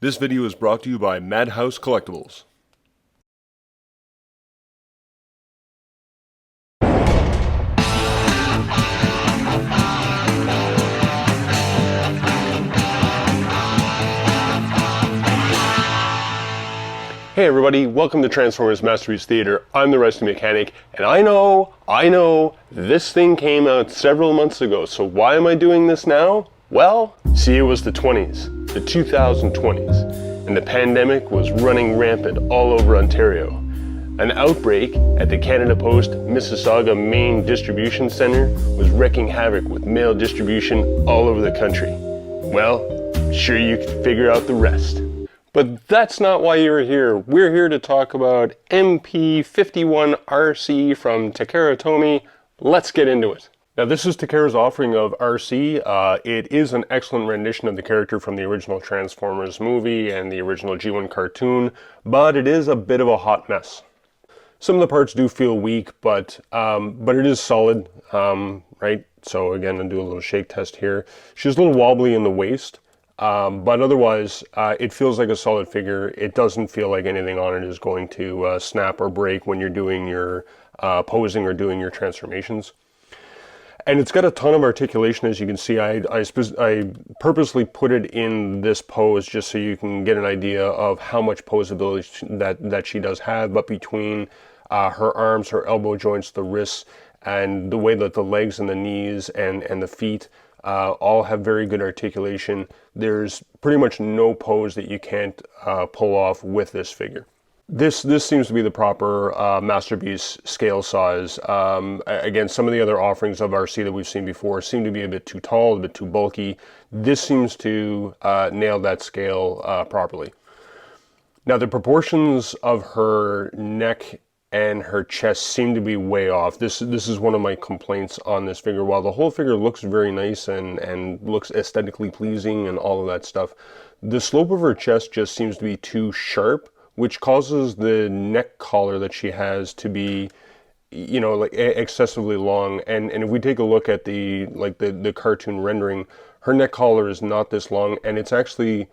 This video is brought to you by Madhaus Collectibles. Hey everybody, welcome to Transformers Masterpiece Theater. I'm the Rusty Mechanic, and I know, this thing came out several months ago, so why am I doing this now? Well, see, it was the 20s, the 2020s, and the pandemic was running rampant all over Ontario. An outbreak at the Canada Post Mississauga main distribution center was wreaking havoc with mail distribution all over the country. Well, sure you can figure out the rest. But that's not why you're here. We're here to talk about MP-51 Arcee from Takara Tomy. Let's get into it. Now this is Takara's offering of Arcee. It is an excellent rendition of the character from the original Transformers movie and the original G1 cartoon, but it is a bit of a hot mess. Some of the parts do feel weak, but it is solid, right? So again, I'll do a little shake test here. She's a little wobbly in the waist. But otherwise, it feels like a solid figure. It doesn't feel like anything on it is going to snap or break when you're doing your posing or doing your transformations. And it's got a ton of articulation, as you can see. I purposely put it in this pose just so you can get an idea of how much posability that she does have. But between her arms, her elbow joints, the wrists, and the way that the legs and the knees and the feet all have very good articulation. There's pretty much no pose that you can't pull off with this figure. This seems to be the proper Masterpiece scale size. Again, some of the other offerings of Arcee that we've seen before seem to be a bit too tall, a bit too bulky. This seems to nail that scale properly. Now the proportions of her neck and her chest seem to be way off. This is one of my complaints on this figure. While the whole figure looks very nice and looks aesthetically pleasing and all of that stuff, the slope of her chest just seems to be too sharp, which causes the neck collar that she has to be, you know, like excessively long. And if we take a look at the cartoon rendering, her neck collar is not this long, and it's actually,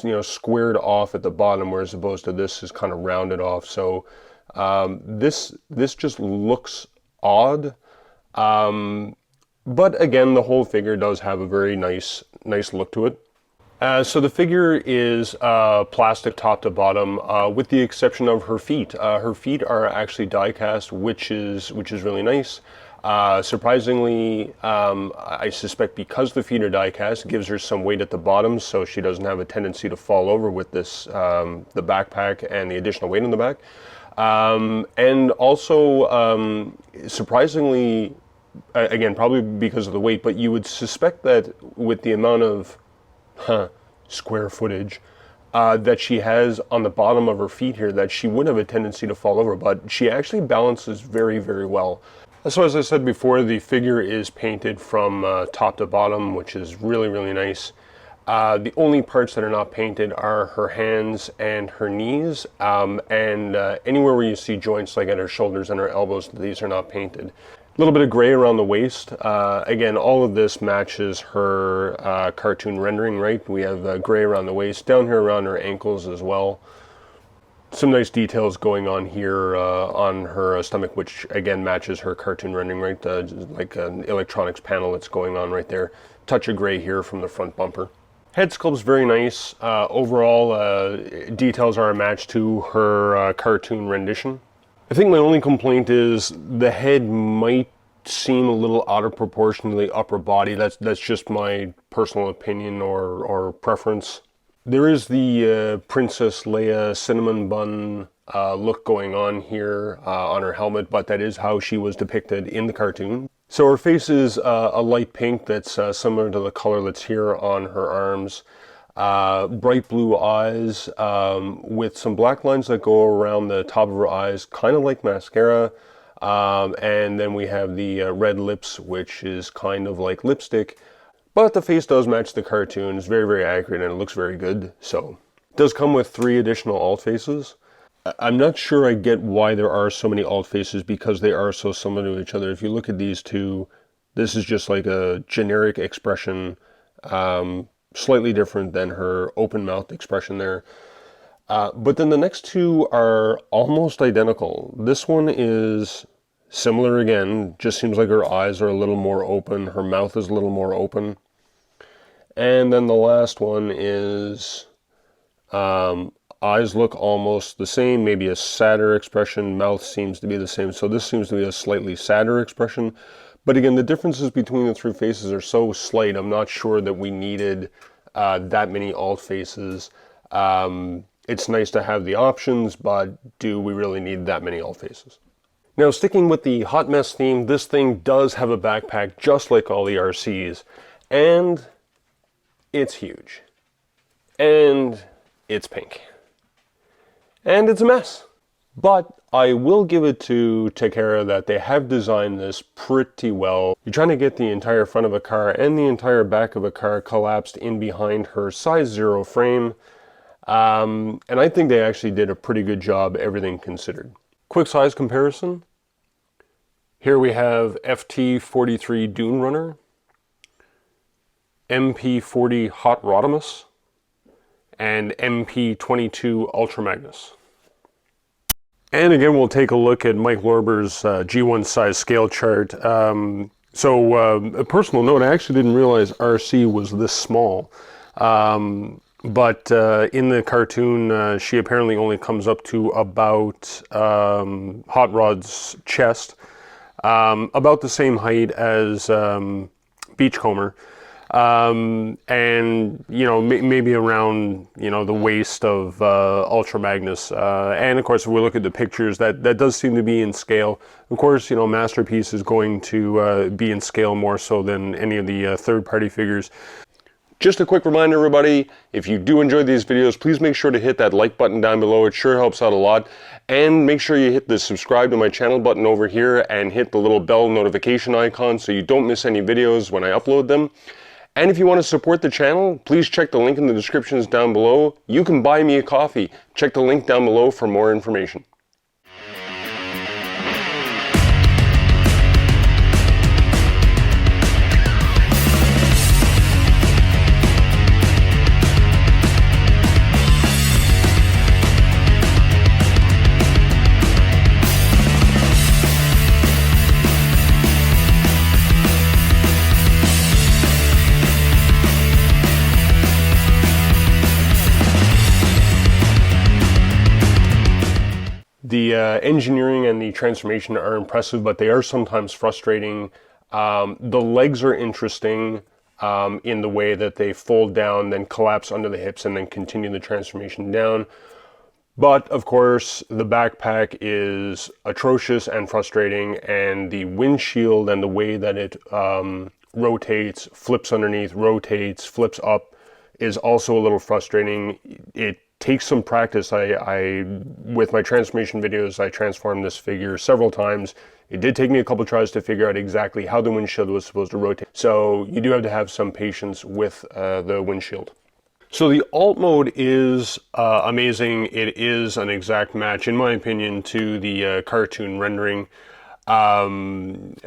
you know, squared off at the bottom, whereas opposed to this is kind of rounded off. So this just looks odd, but again, the whole figure does have a very nice look to it. So the figure is plastic top to bottom, with the exception of her feet. Her feet are actually die cast, which is really nice. Surprisingly, I suspect because the feet are die cast, it gives her some weight at the bottom, so she doesn't have a tendency to fall over with this the backpack and the additional weight on the back. And also, surprisingly, again, probably because of the weight, but you would suspect that with the amount of square footage that she has on the bottom of her feet here, that she would have a tendency to fall over, but she actually balances very, very well. So as I said before, the figure is painted from top to bottom, which is really, really nice. The only parts that are not painted are her hands and her knees, and anywhere where you see joints like at her shoulders and her elbows, these are not painted. A little bit of gray around the waist. Again, all of this matches her cartoon rendering, right? We have gray around the waist, down here around her ankles as well. Some nice details going on here on her stomach, which again matches her cartoon rendering, right? Like an electronics panel that's going on right there. Touch of gray here from the front bumper. Head sculpt's very nice. Overall, details are a match to her cartoon rendition. I think my only complaint is the head might seem a little out of proportion to the upper body. That's just my personal opinion or preference. There is the Princess Leia cinnamon bun look going on here on her helmet, but that is how she was depicted in the cartoon. So her face is a light pink that's similar to the color that's here on her arms. Bright blue eyes with some black lines that go around the top of her eyes, kind of like mascara. And then we have the red lips, which is kind of like lipstick. But the face does match the cartoon. It's very, very accurate and it looks very good. So it does come with 3 additional alt faces. I'm not sure I get why there are so many alt faces because they are so similar to each other. If you look at these two, this is just like a generic expression slightly different than her open mouth expression there. But then the next two are almost identical. This one is similar again, just seems like her eyes are a little more open, her mouth is a little more open. And then the last one is eyes look almost the same, maybe a sadder expression, mouth seems to be the same. So this seems to be a slightly sadder expression. But again, the differences between the three faces are so slight, I'm not sure that we needed that many alt faces. It's nice to have the options, but do we really need that many alt faces? Now, sticking with the hot mess theme, this thing does have a backpack just like all the Arcees, and it's huge, and it's pink, and it's a mess. But I will give it to Takara that they have designed this pretty well. You're trying to get the entire front of a car and the entire back of a car collapsed in behind her size 0 frame. And I think they actually did a pretty good job, everything considered. Quick size comparison. Here we have FT43 Dune Runner, MP40 Hot Rodimus, and MP22 Ultra Magnus. And again, we'll take a look at Mike Lorber's G1 size scale chart. A personal note, I actually didn't realize Arcee was this small. But in the cartoon, she apparently only comes up to about Hot Rod's chest, about the same height as Beachcomber, and maybe around the waist of Ultra Magnus. And of course, if we look at the pictures, that does seem to be in scale. Of course, Masterpiece is going to be in scale more so than any of the third-party figures. Just a quick reminder, everybody, if you do enjoy these videos, please make sure to hit that like button down below. It sure helps out a lot. And make sure you hit the subscribe to my channel button over here and hit the little bell notification icon so you don't miss any videos when I upload them. And if you want to support the channel, please check the link in the descriptions down below. You can buy me a coffee. Check the link down below for more information. The engineering and the transformation are impressive, but they are sometimes frustrating. The legs are interesting in the way that they fold down, then collapse under the hips, and then continue the transformation down. But of course, the backpack is atrocious and frustrating, and the windshield and the way that it rotates, flips underneath, rotates, flips up is also a little frustrating. It takes some practice. With my transformation videos, I transformed this figure several times. It did take me a couple tries to figure out exactly how the windshield was supposed to rotate. So you do have to have some patience with the windshield. So the alt mode is amazing. It is an exact match, in my opinion, to the cartoon rendering. Obviously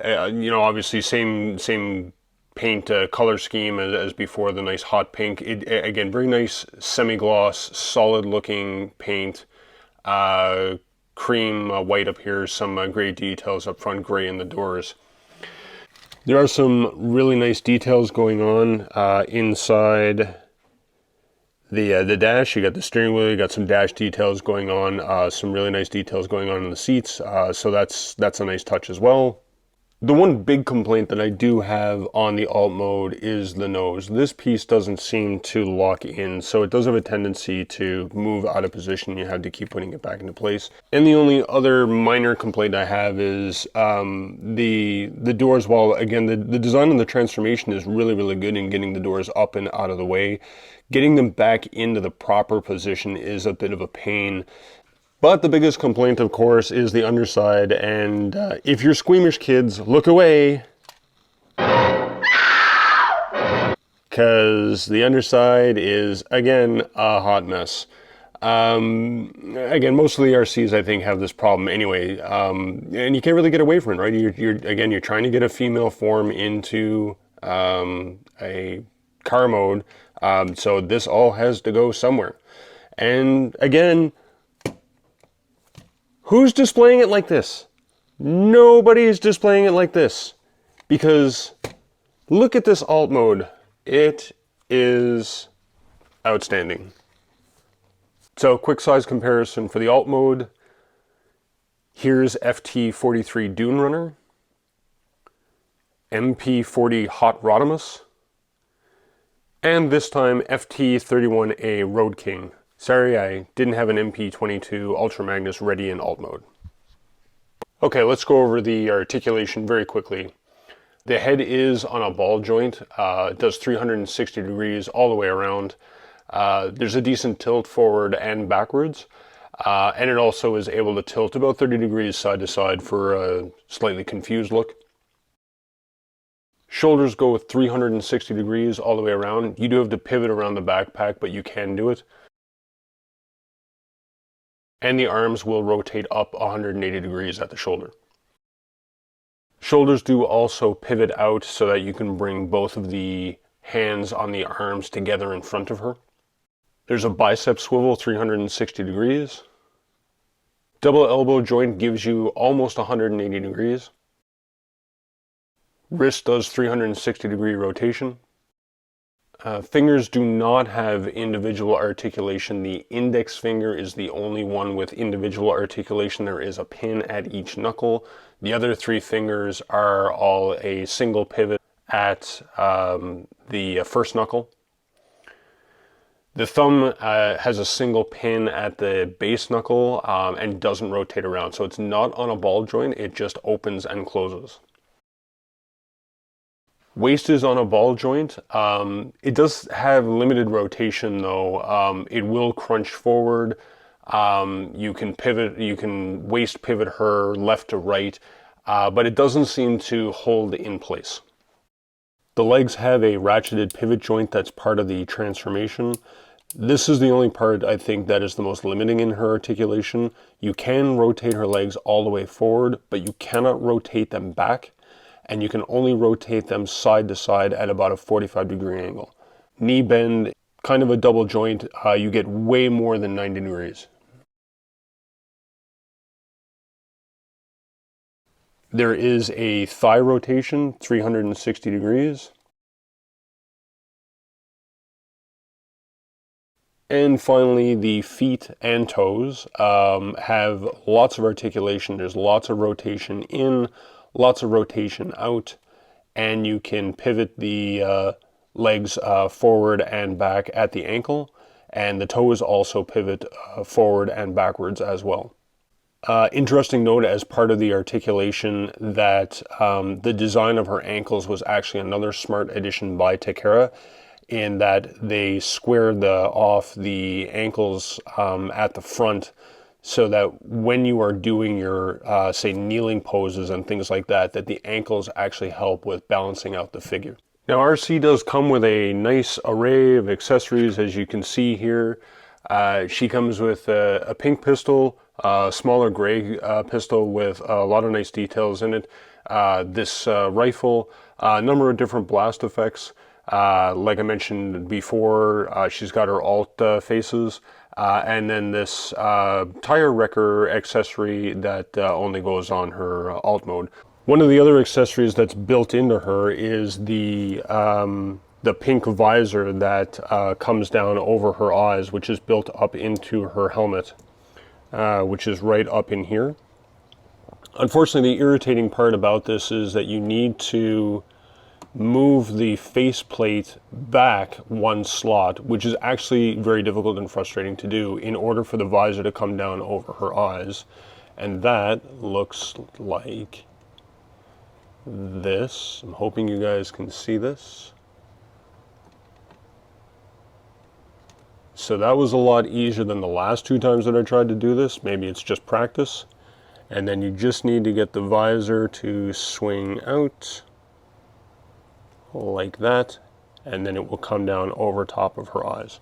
same paint color scheme as before, the nice hot pink. Again, very nice semi-gloss, solid looking paint. Cream white up here, some gray details up front, gray in the doors. There are some really nice details going on inside the dash. You got the steering wheel, you got some dash details going on, some really nice details going on in the seats. So that's a nice touch as well. The one big complaint that I do have on the alt mode is the nose. This piece doesn't seem to lock in, so it does have a tendency to move out of position. You have to keep putting it back into place. And the only other minor complaint I have is the doors. While again, the design and the transformation is really good in getting the doors up and out of the way, getting them back into the proper position is a bit of a pain. But the biggest complaint, of course, is the underside, and if you're squeamish kids, look away, because the underside is, again, a hot mess. Again, most of the RCs, I think, have this problem anyway, and you can't really get away from it, right? You're trying to get a female form into a car mode. So this all has to go somewhere. And again, who's displaying it like this? Nobody's displaying it like this, because look at this alt mode. It is outstanding. So quick size comparison for the alt mode. Here's FT43 Dune Runner, MP40 Hot Rodimus, and this time FT31A Road King. Sorry, I didn't have an MP22 Ultra Magnus ready in alt mode. Okay, let's go over the articulation very quickly. The head is on a ball joint. It does 360 degrees all the way around. There's a decent tilt forward and backwards. And it also is able to tilt about 30 degrees side to side for a slightly confused look. Shoulders go with 360 degrees all the way around. You do have to pivot around the backpack, but you can do it. And the arms will rotate up 180 degrees at the shoulder. Shoulders do also pivot out so that you can bring both of the hands on the arms together in front of her. There's a bicep swivel 360 degrees. Double elbow joint gives you almost 180 degrees. Wrist does 360 degree rotation. Fingers do not have individual articulation. The index finger is the only one with individual articulation. There is a pin at each knuckle. The other three fingers are all a single pivot at the first knuckle. The thumb has a single pin at the base knuckle and doesn't rotate around. So it's not on a ball joint, it just opens and closes. Waist is on a ball joint. It does have limited rotation though. It will crunch forward. You can pivot, you can waist pivot her left to right, but it doesn't seem to hold in place. The legs have a ratcheted pivot joint that's part of the transformation. This is the only part I think that is the most limiting in her articulation. You can rotate her legs all the way forward, but you cannot rotate them back. And you can only rotate them side to side at about a 45-degree angle. Knee bend, kind of a double joint, you get way more than 90 degrees. There is a thigh rotation, 360 degrees. And finally, the feet and toes have lots of articulation. There's lots of rotation in, lots of rotation out, and you can pivot the legs forward and back at the ankle, and the toes also pivot forward and backwards as well. Interesting note as part of the articulation that the design of her ankles was actually another smart addition by Takara, in that they squared off the ankles at the front, so that when you are doing your, say, kneeling poses and things like that, that the ankles actually help with balancing out the figure. Now, Arcee does come with a nice array of accessories, as you can see here. She comes with a pink pistol, a smaller gray pistol with a lot of nice details in it. This rifle, a number of different blast effects. Like I mentioned before, she's got her alt faces. And then this tire wrecker accessory that only goes on her alt mode. One of the other accessories that's built into her is the pink visor that comes down over her eyes, which is built up into her helmet, which is right up in here. Unfortunately, the irritating part about this is that you need to move the faceplate back one slot, which is actually very difficult and frustrating to do in order for the visor to come down over her eyes. And that looks like this. I'm hoping you guys can see this. So that was a lot easier than the last two times that I tried to do this. Maybe it's just practice. And then you just need to get the visor to swing out like that, and then it will come down over top of her eyes.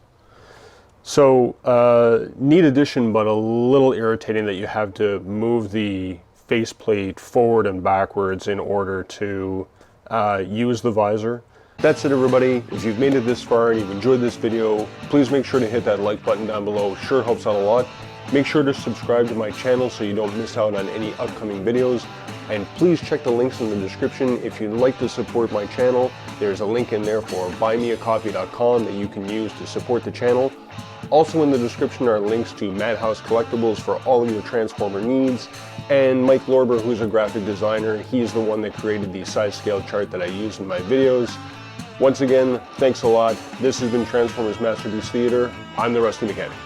So neat addition, but a little irritating that you have to move the faceplate forward and backwards in order to use the visor. That's it, everybody. If you've made it this far and you've enjoyed this video, please make sure to hit that like button down below. Sure helps out a lot. Make sure to subscribe to my channel so you don't miss out on any upcoming videos. And please check the links in the description. If you'd like to support my channel, there's a link in there for buymeacoffee.com that you can use to support the channel. Also in the description are links to Madhaus Collectibles for all of your Transformer needs, and Mike Lorber, who's a graphic designer. He's the one that created the size scale chart that I use in my videos. Once again, thanks a lot. This has been Transformers Masterpiece Theater. I'm the Rusty Mechanic.